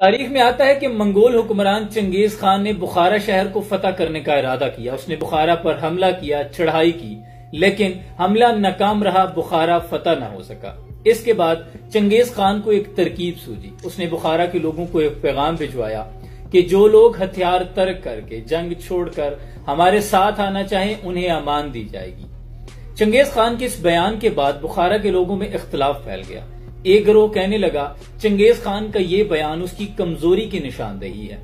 तारीख में आता है कि मंगोल हुक्मरान चंगेज खान ने बुखारा शहर को फतह करने का इरादा किया। उसने बुखारा पर हमला किया, चढ़ाई की, लेकिन हमला नाकाम रहा, बुखारा फतह न हो सका। इसके बाद चंगेज खान को एक तरकीब सूझी। उसने बुखारा के लोगों को एक पैगाम भिजवाया कि जो लोग हथियार तर्क करके जंग छोड़कर हमारे साथ आना चाहें उन्हें अमान दी जाएगी। चंगेज खान के इस बयान के बाद बुखारा के लोगों में इख्तलाफ फैल गया। एक गिरोह कहने लगा चंगेज खान का ये बयान उसकी कमजोरी की निशानदेही है,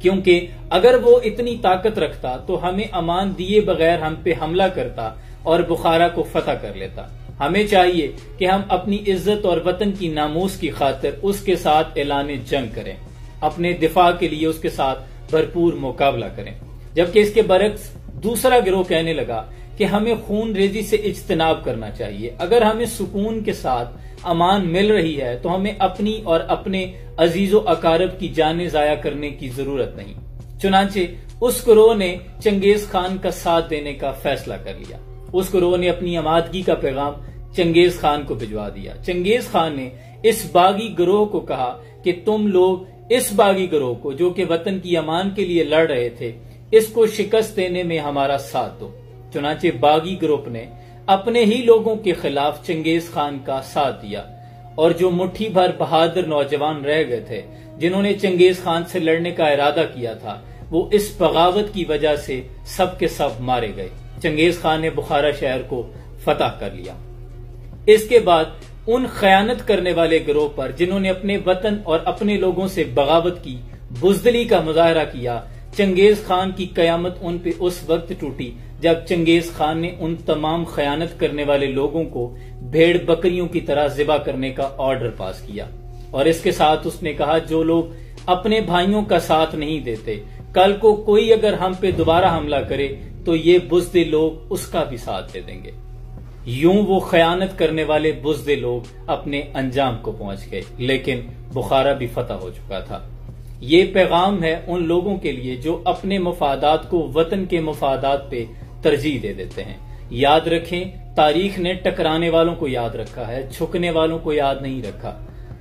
क्योंकि अगर वो इतनी ताकत रखता तो हमें अमान दिए बगैर हम पे हमला करता और बुखारा को फतह कर लेता। हमें चाहिए कि हम अपनी इज्जत और वतन की नामूस की खातिर उसके साथ ऐलान जंग करें, अपने दिफा के लिए उसके साथ भरपूर मुकाबला करें। जबकि इसके बरक्स दूसरा गिरोह कहने लगा कि हमें खून रेजी से इज्तनाब करना चाहिए। अगर हमें सुकून के साथ अमान मिल रही है तो हमें अपनी और अपने अजीजो अकारब की जानें जाया करने की जरूरत नहीं। चुनांचे उस गिरोह ने चंगेज खान का साथ देने का फैसला कर लिया। उस गिरोह ने अपनी आमादगी का पैगाम चंगेज खान को भिजवा दिया। चंगेज खान ने इस बागी गिरोह को कहा कि तुम लोग इस बागी गिरोह को, जो कि वतन की अमान के लिए लड़ रहे थे, इसको शिकस्त देने में हमारा साथ दो। चुनांचे बागी ग्रुप ने अपने ही लोगों के खिलाफ चंगेज खान का साथ दिया और जो मुट्ठी भर बहादुर नौजवान रह गए थे जिन्होंने चंगेज खान से लड़ने का इरादा किया था, वो इस बगावत की वजह से सब के सब मारे गए। चंगेज खान ने बुखारा शहर को फतह कर लिया। इसके बाद उन खयानत करने वाले गिरोह पर जिन्होंने अपने वतन और अपने लोगों से बगावत की, बुजदली का मुजाहरा किया, चंगेज खान की कयामत उन पे उस वक्त टूटी जब चंगेज खान ने उन तमाम खयानत करने वाले लोगों को भेड़ बकरियों की तरह ज़िबा करने का ऑर्डर पास किया। और इसके साथ उसने कहा, जो लोग अपने भाइयों का साथ नहीं देते, कल को कोई अगर हम पे दोबारा हमला करे तो ये बुज़दिल लोग उसका भी साथ दे देंगे। यूं वो खयानत करने वाले बुज़दिल लोग अपने अंजाम को पहुंच गए, लेकिन बुखारा भी फतह हो चुका था। ये पैगाम है उन लोगों के लिए जो अपने मफादात को वतन के मफादात पे तरजीह दे देते हैं। याद रखें, तारीख ने टकराने वालों को याद रखा है, झुकने वालों को याद नहीं रखा,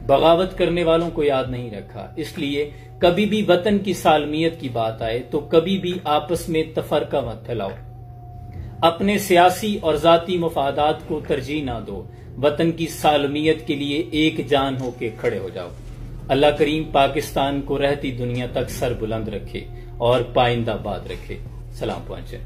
बगावत करने वालों को याद नहीं रखा। इसलिए कभी भी वतन की सालमियत की बात आए तो कभी भी आपस में तफरका मत फैलाओ। अपने सियासी और जाती मफादात को तरजीह ना दो, वतन की सालमियत के लिए एक जान होके खड़े हो जाओ। अल्लाह करीम पाकिस्तान को रहती दुनिया तक सर बुलंद रखे और पाइंदाबाद रखे। सलाम पहुंचे।